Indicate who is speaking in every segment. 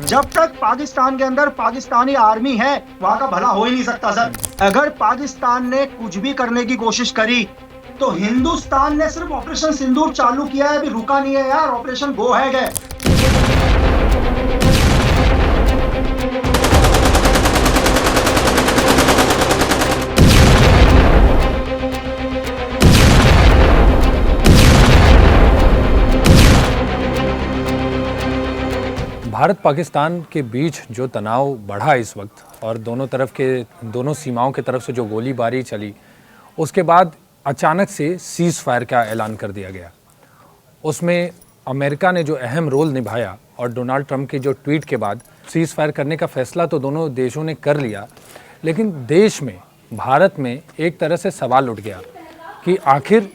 Speaker 1: जब तक पाकिस्तान के अंदर पाकिस्तानी आर्मी है वहां का भला हो ही नहीं सकता सर। अगर पाकिस्तान ने कुछ भी करने की कोशिश करी तो हिंदुस्तान ने सिर्फ ऑपरेशन सिंदूर चालू किया है, अभी रुका नहीं है यार, ऑपरेशन गो है।
Speaker 2: भारत पाकिस्तान के बीच जो तनाव बढ़ा इस वक्त और दोनों सीमाओं की तरफ से जो गोलीबारी चली, उसके बाद अचानक से सीज़ फायर का ऐलान कर दिया गया। उसमें अमेरिका ने जो अहम रोल निभाया और डोनाल्ड ट्रंप के जो ट्वीट के बाद सीज़ फायर करने का फैसला तो दोनों देशों ने कर लिया, लेकिन देश में, भारत में एक तरह से सवाल उठ गया कि आखिर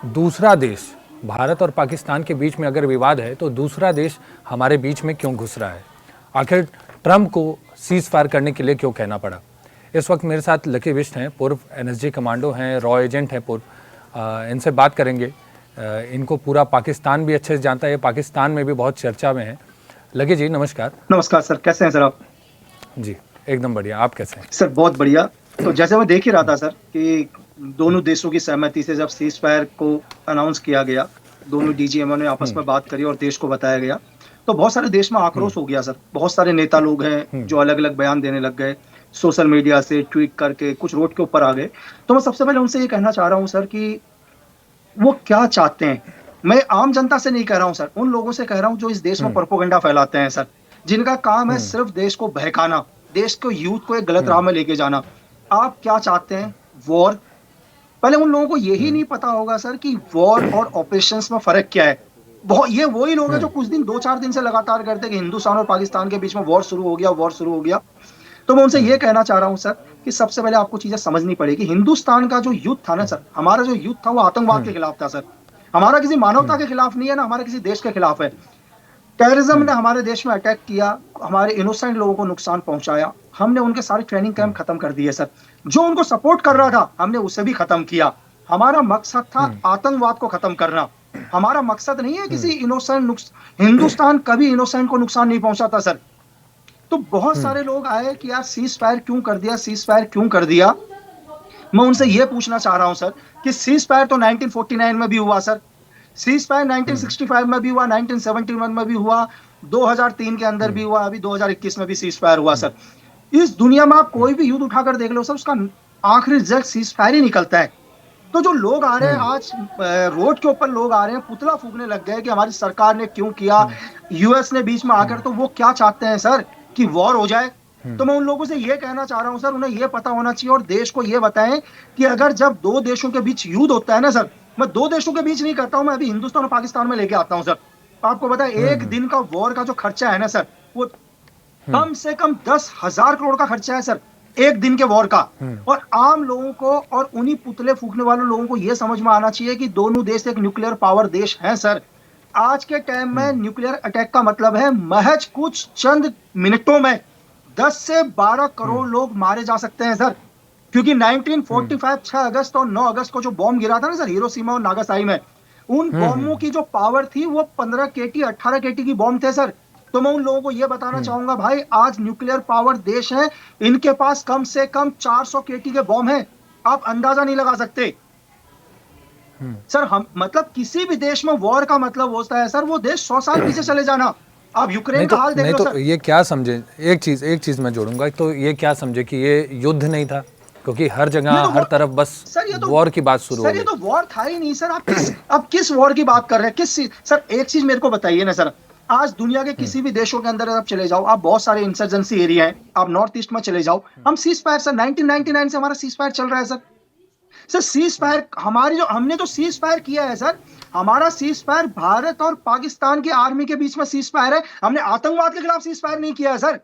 Speaker 2: दूसरा देश, भारत और पाकिस्तान के बीच में अगर विवाद है तो दूसरा देश हमारे बीच में क्यों घुस रहा है? आखिर ट्रंप को सीज़ फायर करने के लिए क्यों कहना पड़ा? इस वक्त मेरे साथ लकी बिष्ट हैं, पूर्व एनएसजी कमांडो हैं, रॉ एजेंट हैं पूर्व। इनसे बात करेंगे। इनको पूरा पाकिस्तान भी अच्छे से जानता है, पाकिस्तान में भी बहुत चर्चा में है। लकी जी नमस्कार।
Speaker 1: नमस्कार सर, कैसे हैं सर आप?
Speaker 2: जी एकदम बढ़िया, आप कैसे हैं?
Speaker 1: सर बहुत बढ़िया। तो जैसे मैं देख ही रहा था सर कि दोनों देशों की सहमति से जब सीज फायर को अनाउंस किया गया, दोनों डीजीएमओ ने आपस में बात करी और देश को बताया गया, तो बहुत सारे देश में आक्रोश हो गया सर। बहुत सारे नेता लोग हैं जो अलग अलग बयान देने लग गए, सोशल मीडिया से ट्वीट करके कुछ रोड के ऊपर आ गए। तो मैं सबसे पहले उनसे ये कहना चाह रहा हूँ सर कि वो क्या चाहते हैं। मैं आम जनता से नहीं कह रहा हूँ सर, उन लोगों से कह रहा हूँ जो इस देश में प्रोपेगेंडा फैलाते हैं सर, जिनका काम है सिर्फ देश को बहकाना, देश को यूथ को एक गलत राह में लेके जाना। आप क्या चाहते हैं? वॉर? पहले उन लोगों को यही नहीं पता होगा सर कि वॉर और ऑपरेशंस में फर्क क्या है। बहुत ये वही लोग हैं जो कुछ दिन 2-4 दिन से लगातार करते हैं कि हिंदुस्तान और पाकिस्तान के बीच में वॉर शुरू हो गया, वॉर शुरू हो गया। तो मैं उनसे ये कहना चाह रहा हूं सर कि सबसे पहले आपको चीजें समझनी पड़ेगी। हिंदुस्तान का जो युद्ध था ना सर, हमारा जो युद्ध था वो आतंकवाद के खिलाफ था सर। हमारा किसी मानवता के खिलाफ नहीं है ना, हमारे किसी देश के खिलाफ है। टेररिज्म ने हमारे देश में अटैक किया, हमारे इनोसेंट लोगों को नुकसान पहुंचाया, हमने उनके सारे ट्रेनिंग कैंप खत्म कर दिए सर। जो उनको सपोर्ट कर रहा था हमने उसे भी खत्म किया। हमारा मकसद था आतंकवाद को खत्म करना। हमारा मकसद नहीं है किसी इनोसेंट, हिंदुस्तान कभी इनोसेंट को नुकसान नहीं पहुंचाता सर। तो बहुत सारे लोग आए कि यार सीज फायर क्यों कर दिया, सीज फायर क्यों कर दिया। मैं उनसे यह पूछना चाह रहा हूं सर कि सीज फायर तो 1949 में भी हुआ सर, सीज फायर 1965 में भी हुआ, 1971 में भी हुआ, 2003 के अंदर भी हुआ, अभी 2021 में भी सीज फायर हुआ सर। इस दुनिया में आप कोई भी युद्ध उठाकर देख लो सर, उसका आखिरी रिजल्ट सीज फायर ही निकलता है। तो जो लोग आ रहे हैं आज रोड के ऊपर, लोग आ रहे हैं पुतला फूकने लग गए कि हमारी सरकार ने क्यों किया, यूएस ने बीच में आकर, तो वो क्या चाहते हैं सर कि वॉर हो जाए। तो मैं उन लोगों से ये कहना चाह रहा हूं सर, उन्हें ये पता होना चाहिए और देश को ये बताएं कि अगर जब दो देशों के बीच युद्ध होता है ना सर, मैं दो देशों के बीच नहीं करता हूं, मैं अभी हिंदुस्तान और पाकिस्तान में लेके आता हूं सर। आपको पता है एक दिन का वॉर का जो खर्चा है ना सर, वो कम से कम 10,000 करोड़ का खर्चा है सर, एक दिन के वॉर का। और आम लोगों को और उन्हीं पुतले फूकने वाले लोगों को यह समझ में आना चाहिए कि दोनों देश एक न्यूक्लियर पावर देश हैं सर। आज के टाइम में न्यूक्लियर अटैक का मतलब है महज कुछ चंद मिनटों में 10 से 12 करोड़ लोग मारे जा सकते हैं सर। क्योंकि 1945 6 अगस्त और 9 अगस्त को जो बॉम्ब गिरा था ना सर हिरोशिमा और नागासाकी में, उन बॉम्बों की जो पावर थी वो 15 केटी 18 केटी की बॉम्ब थे सर। तो मैं उन लोगों को यह बताना चाहूंगा, भाई आज न्यूक्लियर पावर देश है, इनके पास कम से कम 400 केटी के बॉम्ब हैं। आप अंदाजा नहीं लगा सकते सर। हम मतलब किसी भी देश में वॉर का मतलब होता है सर वो देश 100 साल पीछे चले जाना। आप यूक्रेन का हाल देख लो सर।
Speaker 2: ये क्या समझे, एक चीज मैं जोड़ूंगा, तो ये क्या समझे कि ये युद्ध नहीं था, क्योंकि हर जगह हर तरफ बस वॉर की बात शुरू हो गई।
Speaker 1: सर ये तो वॉर था ही नहीं सर। आप किस वॉर की बात कर रहे हैं, किस सर? एक चीज मेरे को बताइए ना सर, आज दुनिया के किसी भी देशों के अंदर आप चले जाओ, आप बहुत सारे इंसर्जेंसी एरिया हैं, आप नॉर्थ ईस्ट में चले जाओ, हम सीज फायर सर 1999 से हमारा सीज फायर चल रहा है सर। सर सीज फायर हमारी जो हमने जो सीज फायर किया है सर, हमारा सीज फायर भारत और पाकिस्तान की आर्मी के बीच में सीज फायर है। हमने आतंकवाद के खिलाफ सीज फायर नहीं किया है सर।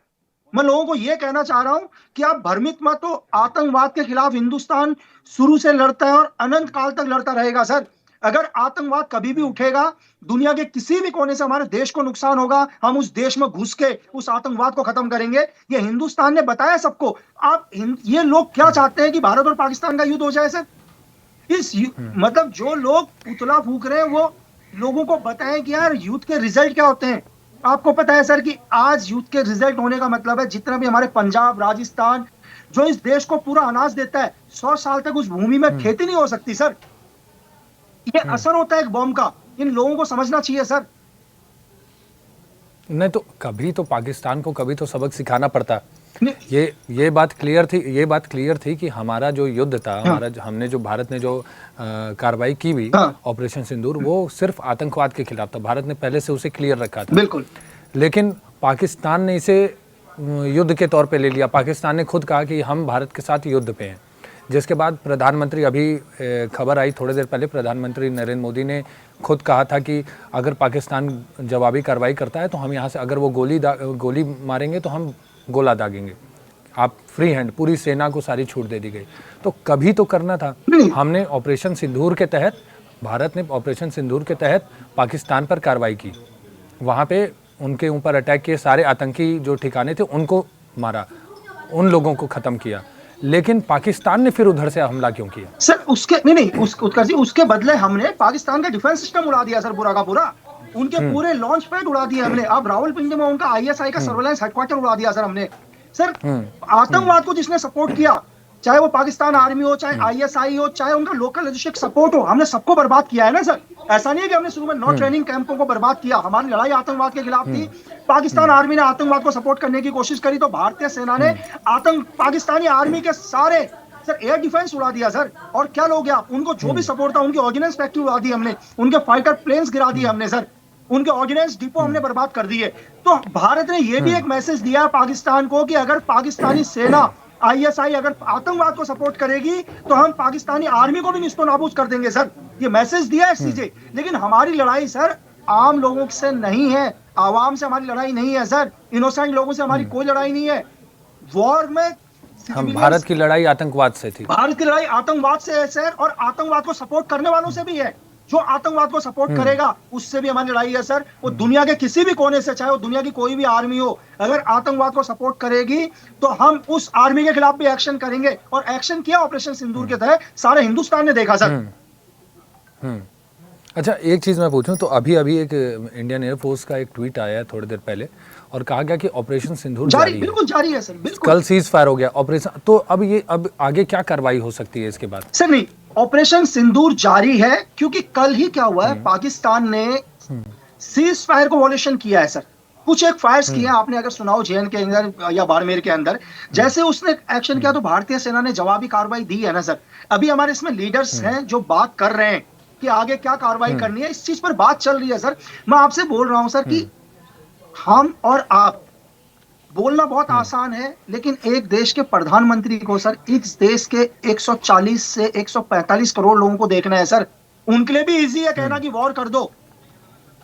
Speaker 1: मैं लोगों को यह कहना चाह रहा हूं कि आप भ्रमित मत हो, आतंकवाद के खिलाफ हिंदुस्तान शुरू से लड़ता है और अनंत काल तक लड़ता रहेगा सर। अगर आतंकवाद कभी भी उठेगा, दुनिया के किसी भी कोने से हमारे देश को नुकसान होगा, हम उस देश में घुस के उस आतंकवाद को खत्म करेंगे। ये हिंदुस्तान ने बताया सबको। आप ये लोग क्या चाहते हैं कि भारत और पाकिस्तान का युद्ध हो जाए सर? मतलब जो लोग पुतला फूक रहे हैं वो लोगों को बताएं कि यार युद्ध के रिजल्ट क्या होते हैं। आपको पता है सर कि आज युद्ध के रिजल्ट होने का मतलब है जितना भी हमारे पंजाब, राजस्थान, जो इस देश को पूरा अनाज देता है, 100 साल तक उस भूमि में खेती नहीं हो सकती सर। ये असर होता है एक बॉम्ब का, इन लोगों को समझना चाहिए सर।
Speaker 2: नहीं तो कभी तो पाकिस्तान को कभी तो सबक सिखाना पड़ता।
Speaker 1: नहीं,
Speaker 2: ये बात क्लियर थी कि हमारा जो युद्ध था, हमारा हमने जो भारत ने जो कार्रवाई की हुई
Speaker 1: हाँ,
Speaker 2: ऑपरेशन सिंदूर, वो सिर्फ आतंकवाद के खिलाफ था। भारत ने पहले से उसे क्लियर रखा था।
Speaker 1: बिल्कुल।
Speaker 2: लेकिन पाकिस्तान ने इसे युद्ध के तौर पे ले लिया। पाकिस्तान ने खुद कहा कि हम भारत के साथ युद्ध पे हैं, जिसके बाद प्रधानमंत्री, अभी खबर आई थोड़ी देर पहले, प्रधानमंत्री नरेंद्र मोदी ने खुद कहा था कि अगर पाकिस्तान जवाबी कार्रवाई करता है तो हम यहाँ से, अगर वो गोली मारेंगे तो हम गोला दागेंगे, आप फ्री हैंड, पूरी सेना को सारी छूट दे दी गई। तो कभी तो करना था। हमने ऑपरेशन सिंदूर के तहत, भारत ने ऑपरेशन सिंदूर के तहत पाकिस्तान पर कार्रवाई की, वहाँ पे उनके ऊपर अटैक किए, सारे आतंकी जो ठिकाने थे उनको मारा, उन लोगों को ख़त्म किया। लेकिन पाकिस्तान ने फिर उधर से हमला क्यों किया?
Speaker 1: सर उसके नहीं, उत्कर्ष जी, उसके बदले हमने पाकिस्तान का डिफेंस सिस्टम उड़ा दिया सर, पूरा का पूरा। उनके पूरे लॉन्च पैड उड़ा दिए हमने। अब रावलपिंडी में उनका आईएसआई का सर्वेलेंस हेडक्वार्टर उड़ा दिया सर हमने। सर आतंकवाद को जिसने सपोर्ट किया, चाहे वो पाकिस्तान आर्मी हो, चाहे आईएसआई हो, चाहे उनका लोकल लॉजिस्टिक सपोर्ट हो, हमने सबको बर्बाद किया है ना सर। ऐसा नहीं है कि हमने शुरू में नॉट ट्रेनिंग कैंपों को बर्बाद किया। हमारी लड़ाई आतंकवाद के खिलाफ थी। पाकिस्तान आर्मी ने आतंकवाद को सपोर्ट करने की कोशिश करी तो भारतीय सेना ने पाकिस्तानी आर्मी के सारे सर एयर डिफेंस उड़ा दिया सर। और क्या हो गया, उनको जो भी सपोर्ट था, उनकी ऑर्डिनेंस फैक्ट्री उड़ा दी हमने, उनके फाइटर प्लेन्स गिरा दिए हमने सर, उनके ऑर्डिनेंस डिपो हमने बर्बाद कर दिए। तो भारत ने यह भी एक मैसेज दिया पाकिस्तान को कि अगर पाकिस्तानी सेना, आईएसआई अगर आतंकवाद को सपोर्ट करेगी तो हम पाकिस्तानी आर्मी को भी निस्तो नाबूद कर देंगे सर। ये मैसेज दिया है सीजे। लेकिन हमारी लड़ाई सर आम लोगों से नहीं है, आवाम से हमारी लड़ाई नहीं है सर, इनोसेंट लोगों से हमारी कोई लड़ाई नहीं है। वॉर में
Speaker 2: हम, भारत की लड़ाई आतंकवाद से थी।
Speaker 1: भारत की लड़ाई आतंकवाद से है सर, और आतंकवाद को सपोर्ट करने वालों से भी है। जो आतंकवाद को सपोर्ट करेगा उससे भी हमारी लड़ाई है सर। वो दुनिया के किसी भी कोने से, चाहे वो दुनिया की कोई भी आर्मी हो, अगर आतंकवाद को सपोर्ट करेगी तो हम उस आर्मी के खिलाफ भी एक्शन करेंगे। और एक्शन किया ऑपरेशन सिंदूर के तहत, सारे हिंदुस्तान ने देखा सर।
Speaker 2: अच्छा, एक चीज़ मैं पूछूं तो अभी एक इंडियन एयरफोर्स का एक ट्वीट आया है थोड़ी देर पहले, और कहा गया कि ऑपरेशन सिंदूर जारी है।
Speaker 1: बिल्कुल जारी है सर, बिल्कुल।
Speaker 2: कल सीज फायर हो गया ऑपरेशन, तो अब आगे क्या कार्रवाई हो सकती है इसके बाद?
Speaker 1: सर नहीं, ऑपरेशन सिंदूर जारी है, क्योंकि कल ही क्या हुआ है, पाकिस्तान ने सीज फायर को वॉल्यूशन किया है सर। कुछ एक फायर्स किए हैं, आपने अगर सुनाओ जेएन के अंदर या बाड़मेर के अंदर, जैसे उसने एक्शन किया तो भारतीय सेना ने जवाबी कार्रवाई दी है ना सर। अभी हमारे इसमें लीडर्स हैं जो बात कर रहे हैं कि आगे क्या कार्रवाई करनी है, इस चीज पर बात चल रही है सर। मैं आपसे बोल रहा हूं सर कि हम और आप, बोलना बहुत आसान है, लेकिन एक देश के प्रधानमंत्री को सर, इस देश के 140 से 145 करोड़ लोगों को देखना है सर। उनके लिए भी इजी है कहना कि वॉर कर दो,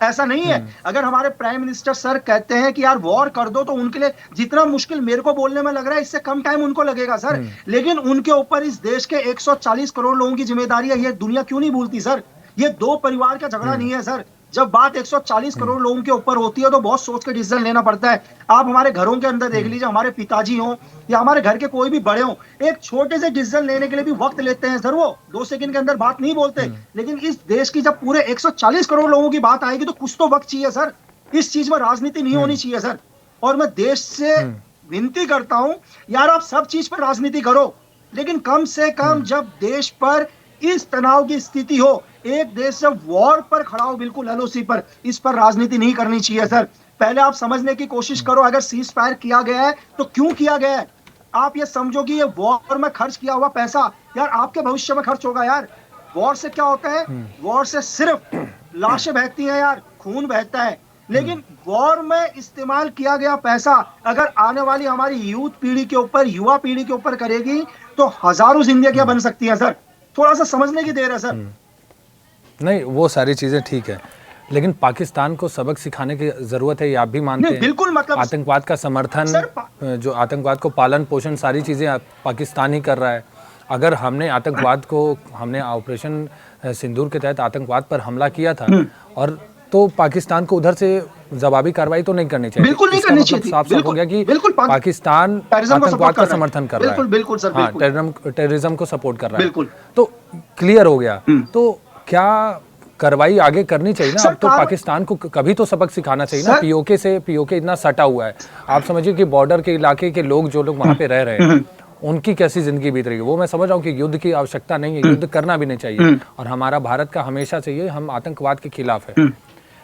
Speaker 1: ऐसा नहीं है। अगर हमारे प्राइम मिनिस्टर सर कहते हैं कि यार वॉर कर दो, तो उनके लिए जितना मुश्किल मेरे को बोलने में लग रहा है, इससे कम टाइम उनको लगेगा सर। लेकिन उनके ऊपर इस देश के 140 करोड़ लोगों की जिम्मेदारी है। ये दुनिया क्यों नहीं भूलती सर? ये दो परिवार का झगड़ा नहीं है सर। जब बात 140 करोड़ लोगों के ऊपर होती है तो बहुत सोच के डिसीजन लेना पड़ता है। आप हमारे घरों के अंदर देख लीजिए, हमारे पिताजी हों या हमारे घर के कोई भी बड़े हों, एक छोटे से डिसीजन लेने के लिए भी वक्त लेते हैं सर। वो 2 सेकंड के अंदर बात नहीं बोलते। लेकिन इस देश की जब पूरे 140 करोड़ लोगों की बात आएगी तो कुछ तो वक्त चाहिए सर। इस चीज में राजनीति नहीं होनी चाहिए सर। और मैं देश से विनती करता हूं, यार आप सब चीज पर राजनीति करो, लेकिन कम से कम जब देश पर इस तनाव की स्थिति हो, एक देश जब वॉर पर खड़ा हो, बिल्कुल एलओसी पर, इस पर राजनीति नहीं करनी चाहिए सर। पहले आप समझने की कोशिश करो, अगर सीज फायर किया गया है तो क्यों किया गया है। आप ये समझो कि ये वॉर में खर्च किया हुआ पैसा यार आपके भविष्य में खर्च होगा यार। वॉर से क्या होता है, वॉर से सिर्फ लाशें बहती हैं यार, खून बहता है। लेकिन वॉर में इस्तेमाल किया गया पैसा अगर आने वाली हमारी यूथ पीढ़ी के ऊपर, युवा पीढ़ी के ऊपर करेगी तो हजारों जिंदगियां बन सकती हैं सर। थोड़ा सा समझने की देर है सर।
Speaker 2: नहीं, वो सारी चीजें ठीक है, लेकिन पाकिस्तान को सबक सिखाने की जरूरत है, ये आप भी मानते हैं?
Speaker 1: बिल्कुल, मतलब
Speaker 2: आतंकवाद का समर्थन, जो आतंकवाद को पालन पोषण, सारी चीजें पाकिस्तान ही कर रहा है। अगर हमने आतंकवाद को, हमने ऑपरेशन सिंदूर के तहत आतंकवाद पर हमला किया था, और तो पाकिस्तान को उधर से जवाबी कार्रवाई तो नहीं करनी चाहिए।
Speaker 1: बिल्कुल नहीं करनी चाहिए।
Speaker 2: साफ साफ हो गया कि पाकिस्तान आतंकवाद का समर्थन कर रहा है।
Speaker 1: बिल्कुल सर,
Speaker 2: हाँ, टेररिज्म को सपोर्ट कर रहा है।
Speaker 1: बिल्कुल,
Speaker 2: तो क्लियर हो गया। तो क्या कार्रवाई आगे करनी चाहिए ना।
Speaker 1: सर,
Speaker 2: अब तो पाकिस्तान को कभी तो सबक सिखाना चाहिए ना। पीओके इतना सटा हुआ है, आप समझिए कि बॉर्डर के इलाके के लोग जो लोग वहाँ पे रह रहे हैं उनकी कैसी जिंदगी बीत रही है। वो मैं समझ रहा हूँ कि युद्ध की आवश्यकता नहीं है, युद्ध करना भी नहीं चाहिए, और हमारा भारत का हमेशा चाहिए, हम आतंकवाद के खिलाफ है।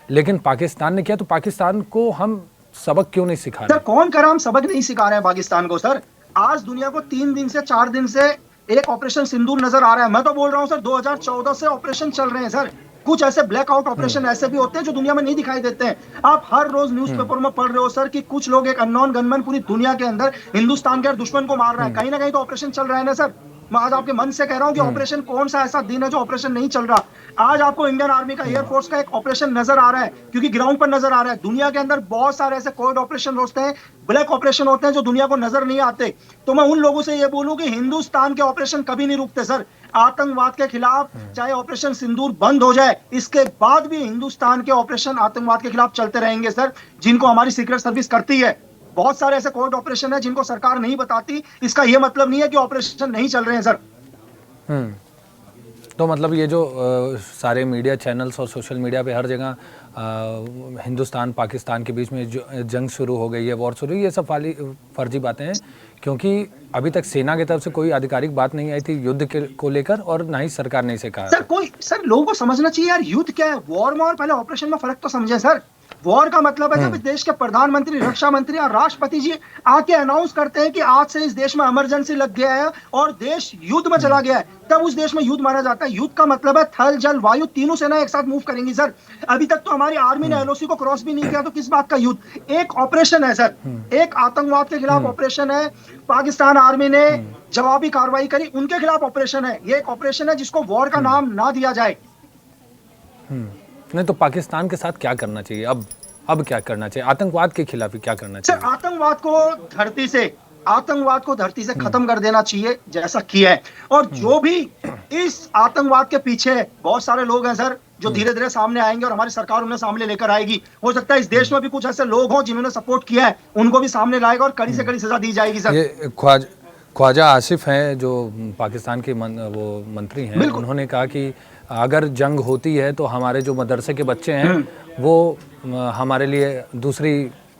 Speaker 2: लेकिन पाकिस्तान ने किया तो पाकिस्तान को हम सबक क्यों नहीं सिखा
Speaker 1: सर
Speaker 2: रहे?
Speaker 1: कौन कर, हम सबक नहीं सिखा रहे हैं पाकिस्तान को सर। आज दुनिया को 3 दिन से 4 दिन से एक ऑपरेशन सिंदूर नजर आ रहा है। मैं तो बोल रहा हूं सर 2014 से ऑपरेशन चल रहे हैं सर। कुछ ऐसे ब्लैकआउट ऑपरेशन ऐसे भी होते हैं जो दुनिया में नहीं दिखाई देते हैं। आप हर रोज न्यूज़पेपर में पढ़ रहे हो सर कि कुछ लोग, एक अननोन गनमैन पूरी दुनिया के अंदर हिंदुस्तान के दुश्मन को मार रहा है। कहीं ना कहीं तो ऑपरेशन चल रहा है ना सर। मैं आज आपके मन से कह रहा हूं कि ऑपरेशन, कौन सा ऐसा दिन है जो ऑपरेशन नहीं चल रहा। आज आपको इंडियन आर्मी का, एयरफोर्स का एक ऑपरेशन नजर आ रहा है, क्योंकि ग्राउंड पर नजर आ रहा है। दुनिया के अंदर बहुत सारे ऐसे कोड ऑपरेशन होते हैं, ब्लैक ऑपरेशन होते हैं जो दुनिया को नजर नहीं आते। तो मैं उन लोगों से ये बोलूं कि हिंदुस्तान के ऑपरेशन कभी नहीं रुकते सर। आतंकवाद के खिलाफ चाहे ऑपरेशन सिंदूर बंद हो जाए, इसके बाद भी हिंदुस्तान के ऑपरेशन आतंकवाद के खिलाफ चलते रहेंगे सर, जिनको हमारी सीक्रेट सर्विस करती है। बहुत सारे ऐसे कोड ऑपरेशन है जिनको सरकार नहीं बताती। इसका यह मतलब नहीं है कि ऑपरेशन नहीं चल रहे हैं सर।
Speaker 2: तो मतलब ये जो सारे मीडिया चैनल्स और सोशल मीडिया पे हर जगह हिंदुस्तान पाकिस्तान के बीच में जो जंग शुरू हो गई है, वॉर शुरू, ये सब फर्जी बातें हैं, क्योंकि अभी तक सेना की तरफ से कोई आधिकारिक बात नहीं आई थी युद्ध को लेकर, और ना ही सरकार ने इसे कहा।
Speaker 1: सर लोगों को समझना चाहिए यार, युद्ध क्या है, वॉर में और पहले ऑपरेशन में फर्क तो समझे सर। वॉर का मतलब है जब देश के प्रधानमंत्री, रक्षा मंत्री और राष्ट्रपति जी आके अनाउंस करते हैं कि आज से इस देश में इमरजेंसी लग गया है और देश युद्ध में चला गया है, तब उस देश में युद्ध माना जाता है। युद्ध का मतलब है थल जल वायु तीनों सेना एक साथ मूव करेंगी सर। अभी तक तो हमारी आर्मी ने एलओसी को क्रॉस भी नहीं किया, तो किस बात का युद्ध? एक ऑपरेशन है सर, एक आतंकवाद के खिलाफ ऑपरेशन है। पाकिस्तान आर्मी ने जवाबी कार्रवाई करी, उनके खिलाफ ऑपरेशन है। ये एक ऑपरेशन है जिसको वॉर का नाम ना दिया जाए।
Speaker 2: नहीं तो पाकिस्तान के साथ क्या करना चाहिए अब क्या करना चाहिए? आतंकवाद के खिलाफ क्या करना चाहिए?
Speaker 1: सर आतंकवाद को धरती से खत्म कर देना चाहिए, जैसा किया है। और जो भी इस आतंकवाद के पीछे बहुत सारे लोग हैं सर, जो धीरे धीरे सामने आएंगे और हमारी सरकार उन्हें सामने लेकर आएगी। हो सकता है इस देश में भी कुछ ऐसे लोग हों जिन्होंने सपोर्ट किया है, उनको भी सामने लाएगा और कड़ी से कड़ी सजा दी जाएगी सर।
Speaker 2: ये ख्वाजा आसिफ हैं जो पाकिस्तान के वो मंत्री हैं, उन्होंने कहा कि अगर जंग होती है तो हमारे जो मदरसे के बच्चे हैं वो हमारे लिए दूसरी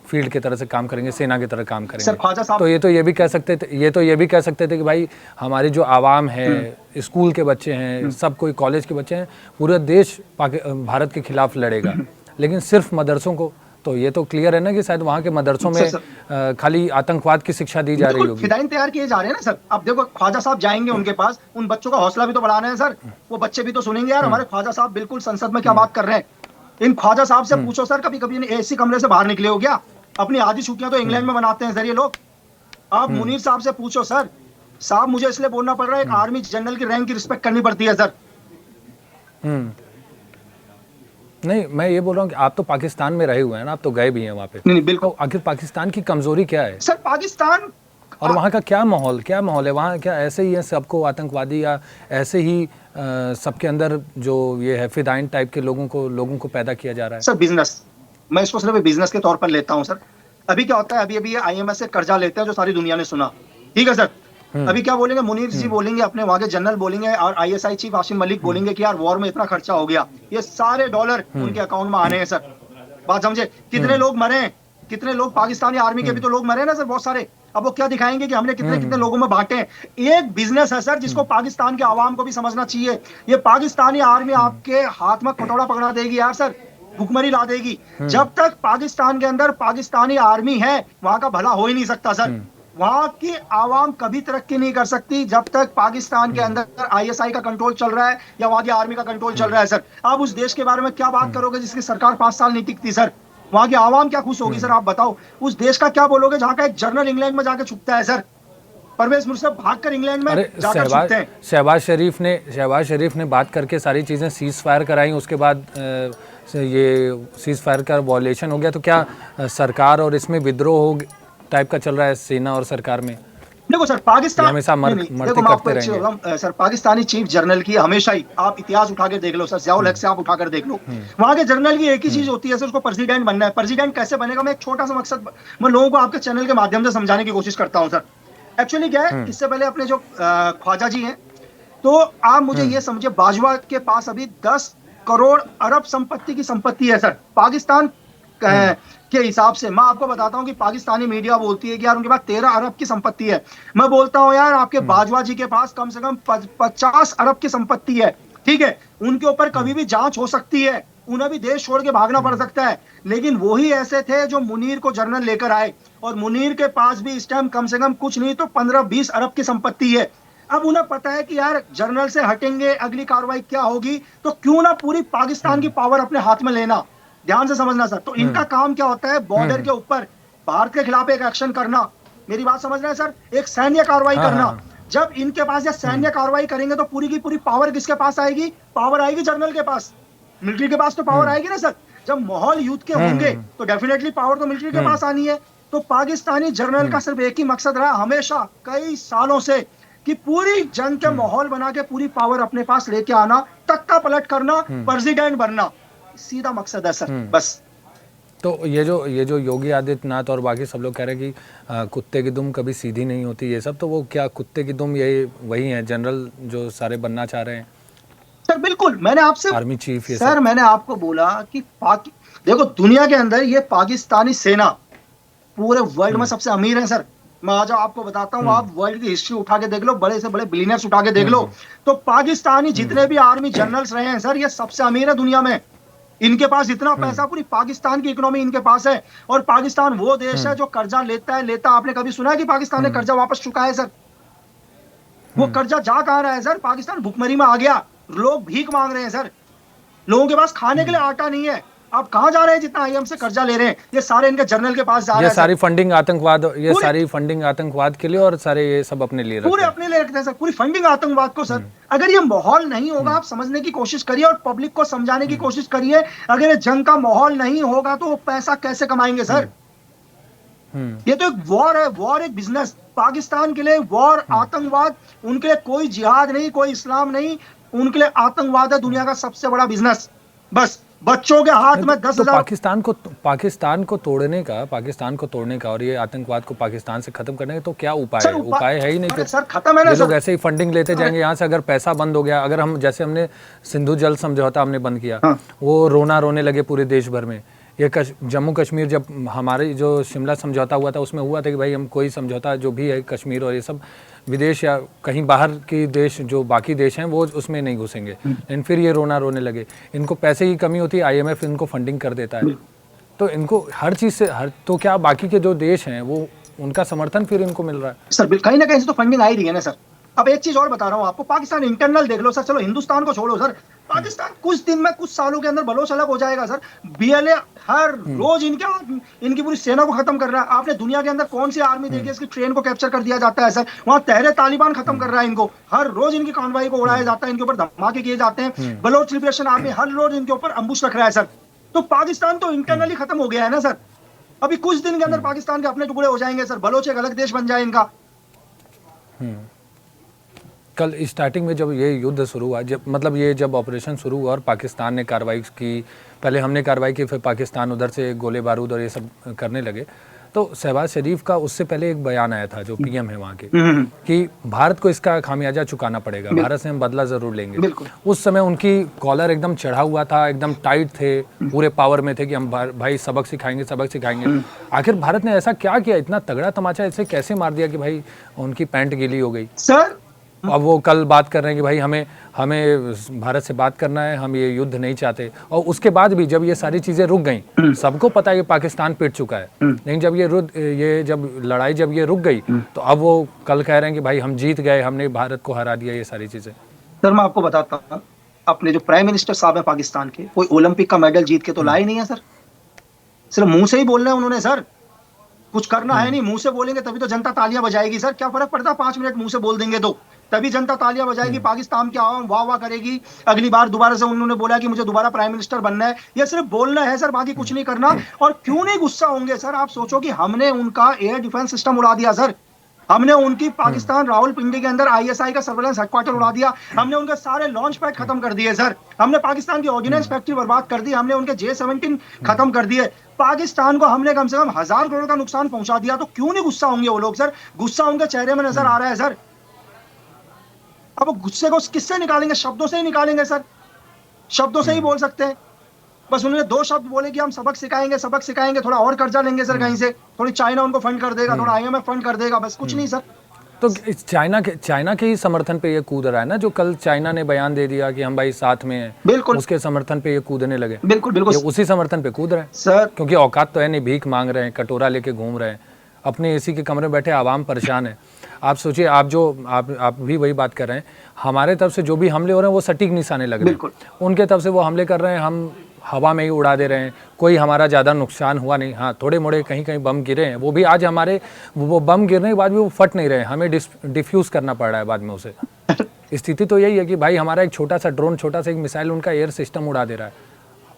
Speaker 2: फील्ड की तरह से काम करेंगे, सेना की तरह काम करेंगे।
Speaker 1: सर ख्वाजा साहब
Speaker 2: तो ये तो ये भी कह सकते थे कि भाई हमारी जो आवाम है, स्कूल के बच्चे हैं, सब कोई कॉलेज के बच्चे हैं, पूरा देश भारत के खिलाफ लड़ेगा, लेकिन सिर्फ मदरसों को। तो ये तो क्लियर है ना कि शायद वहाँ के मदरसों में खाली आतंकवाद की शिक्षा दी जा रही होगी।
Speaker 1: फिदाइन तैयार किए जा रहे हैं ना सर। अब देखो ख्वाजा साहब जाएंगे उनके पास, उन बच्चों का हौसला भी तो बढ़ाना है सर। वो बच्चे भी तो सुनेंगे यार हमारे ख्वाजा साहब बिल्कुल संसद में क्या बात कर रहे हैं। इन ख्वाजा साहब से पूछो सर, कभी कभी एसी कमरे से बाहर निकले हो क्या? अपनी आधी छुट्टियां तो इंग्लैंड में मनाते हैं सर ये लोग। आप मुनीर साहब से पूछो सर। साहब मुझे इसलिए बोलना पड़ रहा है, एक आर्मी जनरल की रैंक की रिस्पेक्ट करनी पड़ती है सर।
Speaker 2: नहीं, मैं ये बोल रहा हूँ कि आप तो पाकिस्तान में रहे हुए हैं ना, आप तो गए भी हैं वहाँ पे।
Speaker 1: नहीं बिल्कुल।
Speaker 2: तो आखिर पाकिस्तान की कमजोरी क्या है
Speaker 1: सर? पाकिस्तान
Speaker 2: और वहाँ का क्या माहौल है वहाँ? क्या ऐसे ही है सबको आतंकवादी, या ऐसे ही सबके अंदर जो ये है फिदाइन टाइप के लोगों को पैदा किया जा रहा है?
Speaker 1: सर बिजनेस, मैं इसको सिर्फ बिजनेस के तौर पर लेता हूँ सर। अभी क्या होता है, अभी IMF से कर्जा लेते हैं जो सारी दुनिया ने सुना, ठीक है सर। अभी क्या बोलेंगे, मुनीर जी बोलेंगे, अपने वहां के जनरल बोलेंगे और ISI चीफ आसिम मलिक बोलेंगे कि यार वॉर में इतना खर्चा हो गया, ये सारे डॉलर उनके अकाउंट में आने हैं सर। बात समझे? कितने लोग मरे, कितने लोग पाकिस्तानी आर्मी के भी तो लोग मरे ना सर, बहुत सारे। अब वो क्या दिखाएंगे कि हमने कितने कितने लोगों में बांटे हैं। एक बिजनेस है सर जिसको पाकिस्तान के आवाम को भी समझना चाहिए। ये पाकिस्तानी आर्मी आपके हाथ में कटोरा पकड़ा देगी यार सर, भुखमरी ला देगी। जब तक पाकिस्तान के अंदर पाकिस्तानी आर्मी है, वहां का भला हो ही नहीं सकता सर। वहां की आवाम कभी तरक्की नहीं कर सकती जब तक पाकिस्तान के अंदर ISI का कंट्रोल चल रहा है या वहां की आर्मी का कंट्रोल चल रहा है सर। आप उस देश के बारे में क्या बात करोगे जिसकी सरकार 5 साल नहीं टिकती सर? वहां की आवाम क्या खुश होगी सर? आप बताओ। उस देश का क्या बोलोगे जहां का एक जनरल इंग्लैंड में जाके छुपता है सर? परवेज मुशर्रफ भागकर इंग्लैंड में जाकर छुपते हैं।
Speaker 2: शहबाज शरीफ ने बात करके सारी चीजें सीज फायर कराई, उसके बाद ये सीज फायर का वॉयलेशन हो गया। तो क्या सरकार और इसमें विद्रोह टाइप का चल रहा है सेना और सरकार में?
Speaker 1: देखो सर, पाकिस्तान
Speaker 2: हमेशा करते रहेंगे।
Speaker 1: सर पाकिस्तानी चीफ जनरल की हमेशा ही, आप इतिहास उठाकर देख लो सर, ज़ियाउल हक से आप उठाकर देख लो, वहां के जनरल की एक ही चीज होती है सर, उसको प्रेसिडेंट बनना है। प्रेसिडेंट कैसे बनेगा, मैं एक छोटा सा मकसद मैं लोगों को आपके चैनल के माध्यम से समझाने की कोशिश करता हूँ सर। एक्चुअली क्या है, इससे पहले अपने जो ख्वाजा जी हैं, तो आप मुझे ये समझे, बाजवा के पास अभी 10 करोड़ अरब संपत्ति की संपत्ति है सर पाकिस्तान के हिसाब से। मैं आपको बताता हूं कि पाकिस्तानी मीडिया बोलती है कि यार उनके पास 13 अरब की संपत्ति है। मैं बोलता हूं यार आपके बाजवा जी के पास कम से कम 50 अरब की संपत्ति है, ठीक है। उनके ऊपर कभी भी जांच हो सकती है, उन्हें भी देश छोड़ के भागना पड़ सकता है, लेकिन वही ऐसे थे जो मुनीर को जनरल लेकर आए, और मुनीर के पास भी इस टाइम कम से कम कुछ नहीं तो 15-20 अरब की संपत्ति है। अब उन्हें पता है कि यार जनरल से हटेंगे अगली कार्रवाई क्या होगी, तो क्यों ना पूरी पाकिस्तान की पावर अपने हाथ में लेना। ध्यान से समझना सर, तो इनका काम क्या होता है, बॉर्डर के ऊपर भारत के खिलाफ एक एक्शन करना। मेरी बात समझ रहे हैं सर, एक सैन्य कार्रवाई करना। जब इनके पास ये सैन्य कार्रवाई करेंगे तो पूरी की पूरी पावर किसके पास आएगी, पावर आएगी जनरल के पास, मिलिट्री के पास तो पावर आएगी ना सर। जब माहौल युद्ध के होंगे तो डेफिनेटली पावर तो मिलिट्री के पास आनी है। तो पाकिस्तानी जनरल का सिर्फ एक ही मकसद रहा हमेशा कई सालों से कि पूरी जंग के माहौल बना के पूरी पावर अपने पास लेके आना, तख्ता पलट करना, प्रेसिडेंट बनना, सीधा मकसद है सर बस।
Speaker 2: तो ये जो योगी आदित्यनाथ और बाकी सब लोग कह रहे हैं कि कुत्ते की दुम कभी सीधी नहीं होती, ये सब, तो वो क्या कुत्ते की दुम यही वही है जनरल जो सारे बनना चाह रहे हैं
Speaker 1: सर? बिल्कुल, मैंने आपसे
Speaker 2: आर्मी चीफ ये
Speaker 1: सर मैंने आपको बोला कि देखो दुनिया के अंदर ये पाकिस्तानी सेना पूरे वर्ल्ड में सबसे अमीर है सर। मैं आज आपको बताता हूँ, आप वर्ल्ड की हिस्ट्री उठा के देख लो, बड़े से बड़े बिलियनर्स उठा के देख लो, तो पाकिस्तानी जितने भी आर्मी जनरल्स रहे हैं सर, ये सबसे अमीर है दुनिया में। इनके पास इतना पैसा, पूरी पाकिस्तान की इकोनॉमी इनके पास है। और पाकिस्तान वो देश है जो कर्जा लेता। आपने कभी सुना है कि पाकिस्तान ने कर्जा वापस चुकाया है सर? वो कर्जा जा कहां रहा है सर? पाकिस्तान भुखमरी में आ गया, लोग भीख मांग रहे हैं सर, लोगों के पास खाने के लिए आटा नहीं है। आप कहां जा रहे हैं जितना आईएम से कर्जा ले रहे हैं? ये सारे इनके जनरल के पास जा रहे हैं।
Speaker 2: सारी फंडिंग आतंकवाद, ये सारी फंडिंग आतंकवाद के लिए, और सारे ये सब अपने लिए
Speaker 1: पूरे अपने लिए रखते हैं सर, पूरी फंडिंग आतंकवाद को सर। अगर ये माहौल नहीं होगा, आप समझने की कोशिश करिए और पब्लिक को समझाने की कोशिश करिए, अगर ये जंग का माहौल नहीं होगा तो वो पैसा कैसे कमाएंगे सर? ये तो एक वॉर है, वॉर एक बिजनेस। पाकिस्तान के लिए वॉर आतंकवाद, उनके लिए कोई जिहाद नहीं, कोई इस्लाम नहीं, उनके लिए आतंकवाद है दुनिया का सबसे बड़ा बिजनेस। बस बच्चों के हाथ में 10,000
Speaker 2: पाकिस्तान को तोड़ने का और ये आतंकवाद को पाकिस्तान से खत्म करने का तो क्या उपाय है? उपाय है ही नहीं कि
Speaker 1: सर खत्म है ना।
Speaker 2: ये लोग ऐसे ही फंडिंग लेते जाएंगे यहाँ से। अगर पैसा बंद हो गया, अगर हम जैसे हमने सिंधु जल समझौता हमने बंद किया, वो रोने लगे पूरे देश भर में। ये जम्मू कश्मीर, जब हमारे जो शिमला समझौता हुआ था उसमें हुआ था कि भाई हम कोई समझौता जो भी है कश्मीर और ये सब विदेश या कहीं बाहर के देश जो बाकी देश हैं वो उसमें नहीं घुसेंगे, लेकिन फिर ये रोने लगे। इनको पैसे की कमी होती है, आईएमएफ इनको फंडिंग कर देता है, तो इनको हर चीज़ से तो क्या बाकी के जो देश हैं वो उनका समर्थन फिर इनको मिल रहा है
Speaker 1: सर? कहीं ना कहीं से तो फंडिंग आ ही रही है ना सर। अब एक चीज और बता रहा हूँ आपको, पाकिस्तान इंटरनल देख लो सर, चलो हिंदुस्तान को छोड़ो सर, पाकिस्तान कुछ दिन में, कुछ सालों के अंदर बलोच अलग हो जाएगा सर। बीएलए हर रोज इनकी पूरी सेना को खत्म कर रहा है। आपने दुनिया के अंदर कौन सी आर्मी देखी है इसकी ट्रेन को कैप्चर कर दिया जाता है सर? वहां तहरे तालिबान खत्म कर रहा है इनको, हर रोज इनकी कॉन्वॉय को उड़ाया जाता है, इनके ऊपर धमाके किए जाते हैं। बलोच लिबरेशन आर्मी हर रोज इनके ऊपर अम्बुश रख रहा है सर। तो पाकिस्तान तो इंटरनली खत्म हो गया है ना सर। अभी कुछ दिन के अंदर पाकिस्तान के अपने टुकड़े हो जाएंगे सर, बलोच एक अलग देश बन जाए इनका।
Speaker 2: कल स्टार्टिंग में जब ये युद्ध शुरू हुआ, जब ऑपरेशन शुरू हुआ और पाकिस्तान ने कार्रवाई की, पहले हमने कार्रवाई की, फिर पाकिस्तान उधर से गोले बारूद और ये सब करने लगे, तो शहबाज शरीफ का उससे पहले एक बयान आया था जो पीएम है वहाँ के, कि भारत को इसका खामियाजा चुकाना पड़ेगा, भारत से हम बदला जरूर लेंगे। उस समय उनकी कॉलर एकदम चढ़ा हुआ था, एकदम टाइट थे, पूरे पावर में थे कि हम भाई सबक सिखाएंगे। आखिर भारत ने ऐसा क्या किया, इतना तगड़ा तमाचा ऐसे कैसे मार दिया कि भाई उनकी पैंट गीली हो गई
Speaker 1: सर?
Speaker 2: अब वो कल बात कर रहे हैं कि भाई हमें भारत से बात करना है, हम ये युद्ध नहीं चाहते। और उसके बाद भी जब ये सारी चीज़ें रुक गई, सबको पता है कि पाकिस्तान पिट चुका है, लेकिन जब लड़ाई रुक गई, तो अब वो कल कह रहे हैं कि भाई हम जीत गए, हमने भारत को हरा दिया, ये सारी चीज़ें।
Speaker 1: सर मैं आपको बताता हूँ, अपने जो प्राइम मिनिस्टर साहब है पाकिस्तान के, कोई ओलंपिक का मेडल जीत के तो लाए नहीं है सर, सिर्फ मुंह से ही बोल रहे हैं उन्होंने सर। कुछ करना है नहीं, मुंह से बोलेंगे तभी तो जनता तालियां बजाएगी सर। क्या फर्क पड़ता है 5 मिनट मुंह से बोल देंगे तो, तभी जनता तालियां बजाएगी, पाकिस्तान की आवाम वाह वाह करेगी। अगली बार दोबारा से उन्होंने बोला कि मुझे दोबारा प्राइम मिनिस्टर बनना है, ये सिर्फ बोलना है सर, बाकी कुछ नहीं करना। और क्यों नहीं गुस्सा होंगे सर? आप सोचो कि हमने उनका एयर डिफेंस सिस्टम उड़ा दिया सर, हमने उनकी पाकिस्तान रावलपिंडी के अंदर आईएसआई का सर्वेलेंस हेडक्वार्टर उड़ा दिया, हमने उनके सारे लॉन्च पैड खत्म कर दिए सर, हमने पाकिस्तान की ऑर्डिनेंस फैक्ट्री बर्बाद कर दी, हमने उनके J-17 खत्म कर दिए। पाकिस्तान को हमने कम से कम 1000 करोड़ का नुकसान पहुंचा दिया, तो क्यों नहीं गुस्सा होंगे वो लोग सर? गुस्सा उनके चेहरे में नजर आ रहा है सर। अब गुस्से को किससे निकालेंगे? शब्दों से ही निकालेंगे सर। शब्दों से ही बोल सकते हैं। बस उन्होंने 2 शब्द बोले कि हम सबक सिखाएंगे, थोड़ा और कर्जा लेंगे सर कहीं से, थोड़ी चाइना उनको फंड कर देगा, थोड़ा IMF फंड कर देगा, बस कुछ नहीं सर।
Speaker 2: तो इस चाइना के ही समर्थन पे ये कूद रहा है ना, जो कल चाइना ने बयान दे दिया कि हम भाई साथ में हैं,
Speaker 1: बिल्कुल
Speaker 2: उसके समर्थन पे ये कूदने लगे।
Speaker 1: बिल्कुल बिल्कुल
Speaker 2: ये उसी समर्थन पे कूद रहे हैं
Speaker 1: सर।
Speaker 2: क्योंकि औकात तो है नहीं, भीख मांग रहे हैं, कटोरा लेके घूम रहे हैं, अपने एसी के कमरे में बैठे आवाम परेशान है। आप सोचिए, आप भी वही बात कर रहे हैं, हमारे तरफ से जो भी हमले हो रहे हैं वो सटीक निशाने लग रहे हैं, उनके तरफ से वो हमले कर रहे हैं, हम हवा में ही उड़ा दे रहे हैं, कोई हमारा ज़्यादा नुकसान हुआ नहीं। हाँ, थोड़े मोड़े कहीं कहीं बम गिरे हैं, वो भी आज हमारे वो बम गिरने के बाद भी वो फट नहीं रहे, हमें डिफ्यूज़ करना पड़ रहा है बाद में उसे। स्थिति तो यही है कि भाई हमारा एक छोटा सा ड्रोन, छोटा सा एक मिसाइल उनका एयर सिस्टम उड़ा दे रहा है,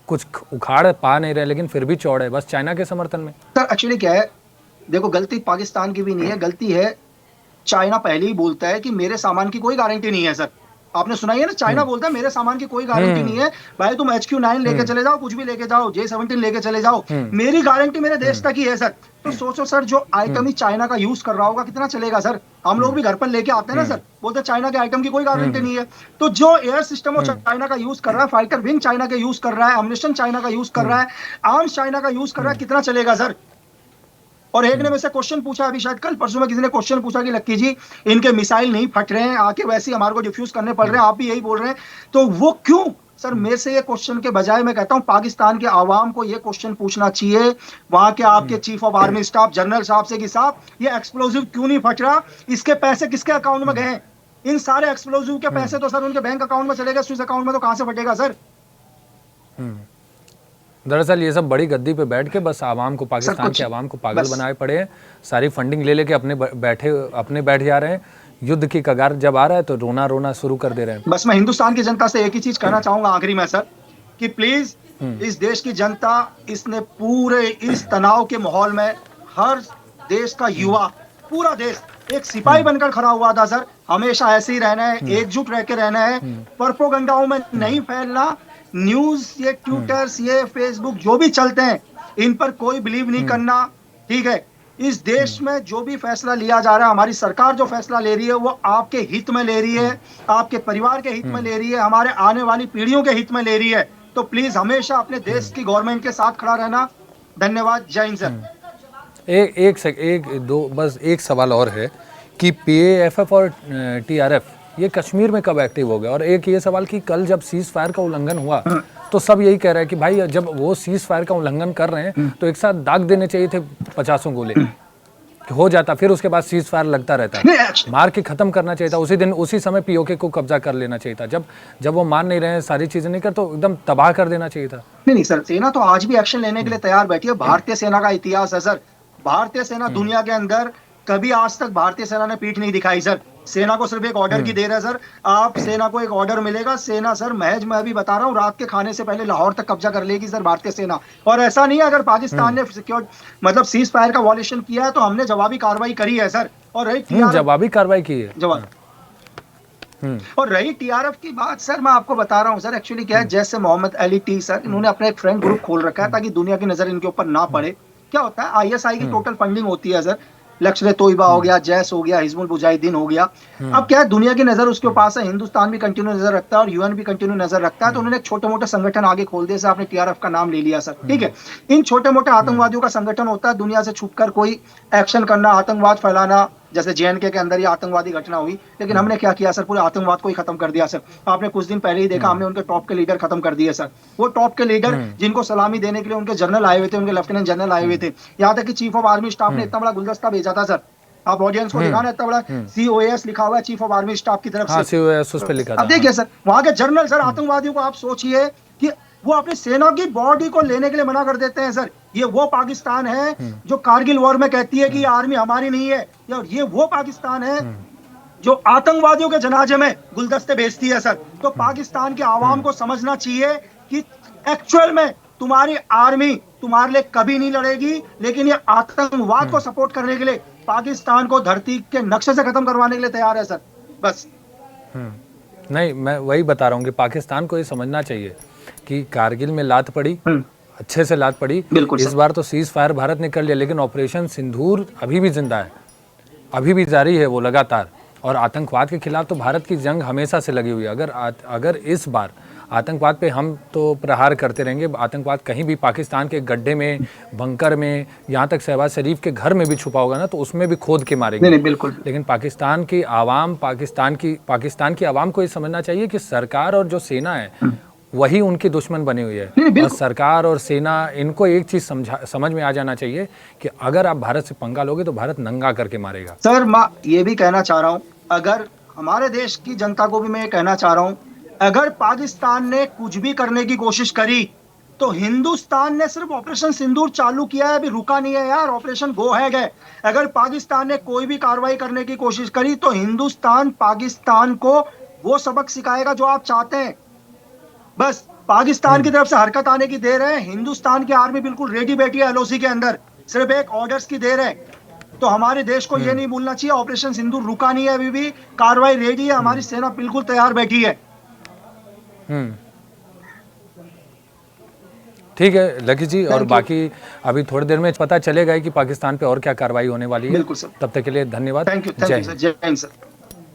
Speaker 2: कुछ उखाड़ पा नहीं रहे, लेकिन फिर भी चौड़ है बस चाइना के समर्थन में।
Speaker 1: सर एक्चुअली क्या है, देखो गलती पाकिस्तान की भी नहीं है, गलती है चाइना पहले ही बोलता है कि मेरे सामान की कोई गारंटी नहीं है सर। आपने सुना ही है ना, चाइना बोलता है मेरे सामान की कोई गारंटी नहीं है, भाई तुम HQ9 लेके चले जाओ, कुछ भी लेके जाओ, J17 लेके चले जाओ, मेरी गारंटी मेरे देश तक ही है सर। तो सोचो सर, जो आइटम ही चाइना का यूज कर रहा होगा कितना चलेगा सर। हम लोग भी घर पर लेके आते हैं ना सर, बोलते हैं चाइना के आइटम की कोई गारंटी नहीं है। तो जो एयर सिस्टम वो चाइना का यूज कर रहा है, फाइटर विंग चाइना का यूज कर रहा है, अम्युनिशन चाइना का यूज कर रहा है, आर्म्स चाइना का यूज कर रहा है, कितना चलेगा सर। और एक ने मेरे से क्वेश्चन पूछा अभी, शायद कल परसों में किसी ने क्वेश्चन पूछा कि लक्की जी इनके मिसाइल नहीं फट रहे हैं, आके वैसे ही हमारे को डिफ्यूज करने पड़ रहे हैं, आप भी यही बोल रहे हैं, तो वो क्यों सर। मेरे से ये क्वेश्चन के बजाय मैं कहता हूं पाकिस्तान के आवाम को ये क्वेश्चन पूछना चाहिए वहां के आपके chief of army staff general साहब से कि साहब ये एक्सप्लोजिव क्यों नहीं फट रहा, इसके पैसे किसके अकाउंट में गए। इन सारे एक्सप्लोजिव के पैसे तो सर उनके बैंक अकाउंट में चलेगा, स्विस अकाउंट में तो कहां से फटेगा सर।
Speaker 2: दरअसल ये सब बड़ी गद्दी पे बैठ के बस आवाम को, पाकिस्तान के आवाम को पागल बनाए पड़े हैं, सारी फंडिंग ले लेके अपने बैठ जा रहे हैं, युद्ध की कगार जब आ रहा है तो रोना रोना शुरू कर दे रहे हैं।
Speaker 1: बस मैं हिंदुस्तान की जनता से एक ही चीज कहना चाहूंगा आखिरी में सर, कि प्लीज इस देश की जनता, इसने पूरे इस तनाव के माहौल में हर देश का युवा, पूरा देश एक सिपाही बनकर खड़ा हुआ था सर। हमेशा ऐसे ही रहना है, एकजुट रह के रहना है, परपोगंडाओं में नहीं फैलना, न्यूज ये ट्विटर्स ये फेसबुक जो भी चलते हैं इन पर कोई बिलीव नहीं करना, ठीक है। इस देश में जो भी फैसला लिया जा रहा है, हमारी सरकार जो फैसला ले रही है वो आपके हित में ले रही है, आपके परिवार के हित में ले रही है, हमारे आने वाली पीढ़ियों के हित में ले रही है। तो प्लीज हमेशा अपने देश की गवर्नमेंट के साथ खड़ा रहना। धन्यवाद, जय हिंद सर।
Speaker 2: बस एक सवाल और है कि PAFF और TRF ये कश्मीर में कब एक्टिव हो गया, और एक ये सवाल कि कल जब सीज फायर का उल्लंघन हुआ तो सब यही कह रहे हैं कि भाई जब वो सीज फायर का उल्लंघन कर रहे हैं तो एक साथ दाग देने चाहिए थे 50 गोले, हो जाता, फिर उसके बाद सीज फायर लगता रहता, मार के खत्म करना चाहिए था उसी दिन, उसी समय POK को कब्जा कर लेना चाहिए था। जब वो मान नहीं रहे हैं, सारी चीजें नहीं कर, तो एकदम तबाह कर देना चाहिए था।
Speaker 1: नहीं सर, सेना तो आज भी एक्शन लेने के लिए तैयार बैठी है। भारतीय सेना का इतिहास है सर, भारतीय सेना दुनिया के अंदर कभी आज तक भारतीय सेना ने पीठ नहीं दिखाई सर। सेना को सिर्फ एक ऑर्डर की देर है सर, आप सेना को एक ऑर्डर मिलेगा, सेना सर महज मैं अभी बता रहा हूँ रात के खाने से पहले लाहौर तक कब्जा कर लेगी सर भारतीय सेना। और ऐसा नहीं है अगर पाकिस्तान ने सिक्योर मतलब सीज फायर का वॉल्यूशन किया है तो हमने जवाबी कार्रवाई करी है सर। और रही
Speaker 2: जवाबी कार्रवाई की है
Speaker 1: जवाब। और रही TRF की बात सर, मैं आपको बता रहा हूँ सर, एक्चुअली क्या है, जैसे मोहम्मद अली टी सर, इन्होंने अपना एक फ्रेंड ग्रुप खोल रखा है ताकि दुनिया की नजर इनके ऊपर ना पड़े। क्या होता है, ISI की टोटल फंडिंग होती है सर, लश्कर तोयबा हो गया, जैश हो गया, हिजबुल मुजाहिदीन हो गया। अब क्या है, दुनिया की नजर उसके पास है, हिंदुस्तान भी कंटिन्यू नजर रखता है और UN भी कंटिन्यू नजर रखता है। तो उन्होंने एक छोटे मोटे संगठन आगे खोल दिए, आपने TRF का नाम ले लिया सर, ठीक है। इन छोटे मोटे आतंकवादियों का संगठन होता है, दुनिया से छुपकर कोई एक्शन करना, आतंकवाद फैलाना, जैसे JNK के अंदर ये आतंकवादी घटना हुई। लेकिन हमने क्या किया सर, पूरे आतंकवाद को ही खत्म कर दिया सर। आपने कुछ दिन पहले ही देखा, हमने उनके टॉप के लीडर खत्म कर दिए सर। वो टॉप के लीडर जिनको सलामी देने के लिए उनके जनरल आए हुए थे, उनके लेफ्टिनेंट जनरल आए हुए थे, यहाँ तक कि चीफ ऑफ आर्मी स्टाफ ने इतना बड़ा गुलदस्ता भेजा था सर। आप ऑडियंस को दिखाना, इतना बड़ा COAS लिखा हुआ है चीफ ऑफ आर्मी स्टाफ की तरफ से।
Speaker 2: COAS उस पे लिखा था।
Speaker 1: अब देखिए सर, वहां के जनरल सर आतंकवादियों को आप सोचिए कि वो अपनी सेना की बॉडी को लेने के लिए मना कर देते हैं सर। ये वो पाकिस्तान है जो कारगिल वॉर में कहती है कि ये आर्मी हमारी नहीं है, और ये वो पाकिस्तान है जो आतंकवादियों के जनाजे में गुलदस्ते भेजती है सर। तो पाकिस्तान के आवाम को समझना चाहिए कि एक्चुअल में तुम्हारी आर्मी तुम्हारे लिए कभी नहीं लड़ेगी, लेकिन ये आतंकवाद को सपोर्ट करने के लिए पाकिस्तान को धरती के नक्शे से खत्म करवाने के लिए तैयार है सर। बस
Speaker 2: नहीं, मैं वही बता रहा हूँ कि पाकिस्तान को ये समझना चाहिए कि कारगिल में लात पड़ी, अच्छे से लात पड़ी, इस बार तो सीज फायर भारत ने कर लिया, लेकिन ऑपरेशन सिंदूर अभी भी जिंदा है, अभी भी जारी है वो लगातार। और आतंकवाद के खिलाफ तो भारत की जंग हमेशा से लगी हुई है। अगर इस बार आतंकवाद पे हम तो प्रहार करते रहेंगे, आतंकवाद कहीं भी पाकिस्तान के गड्ढे में, बंकर में, यहाँ तक शहबाज शरीफ के घर में भी छुपा होगा ना, तो उसमें भी खोद के मारेंगे।
Speaker 1: नहीं बिल्कुल।
Speaker 2: लेकिन पाकिस्तान की आवाम, पाकिस्तान की आवाम को ये समझना चाहिए कि सरकार और जो सेना है वही उनकी दुश्मन बनी हुई है। और सरकार और सेना, इनको एक चीज समझ में आ जाना चाहिए कि अगर आप भारत से पंगा लोगे तो भारत नंगा करके मारेगा।
Speaker 1: सर मैं ये भी कहना चाह रहा हूँ, अगर हमारे देश की जनता को भी मैं ये कहना चाह रहा हूँ, अगर पाकिस्तान ने कुछ भी करने की कोशिश करी तो हिंदुस्तान ने सिर्फ ऑपरेशन सिंदूर चालू किया है, अभी रुका नहीं है यार, ऑपरेशन गो है। अगर पाकिस्तान ने कोई भी कार्रवाई करने की कोशिश करी तो हिंदुस्तान पाकिस्तान को वो सबक सिखाएगा जो आप चाहते हैं। बस पाकिस्तान की तरफ से हरकत आने की देर है। हिंदुस्तान की आर्मी बिल्कुल रेडी बैठी है एलओसी के अंदर, सिर्फ एक ऑर्डर्स की देर है। तो हमारे देश को ये नहीं भूलना चाहिए, ऑपरेशन सिंदूर रुका नहीं है, अभी भी कार्रवाई रेडी है, हमारी सेना बिल्कुल तैयार बैठी है।
Speaker 2: ठीक है लकी जी, और बाकी अभी थोड़ी देर में पता चलेगा कि पाकिस्तान पे और क्या कार्रवाई होने वाली है।
Speaker 1: बिल्कुल सर।
Speaker 2: तब तक के लिए धन्यवाद।
Speaker 1: थैंक यू सर, जय हिंद सर।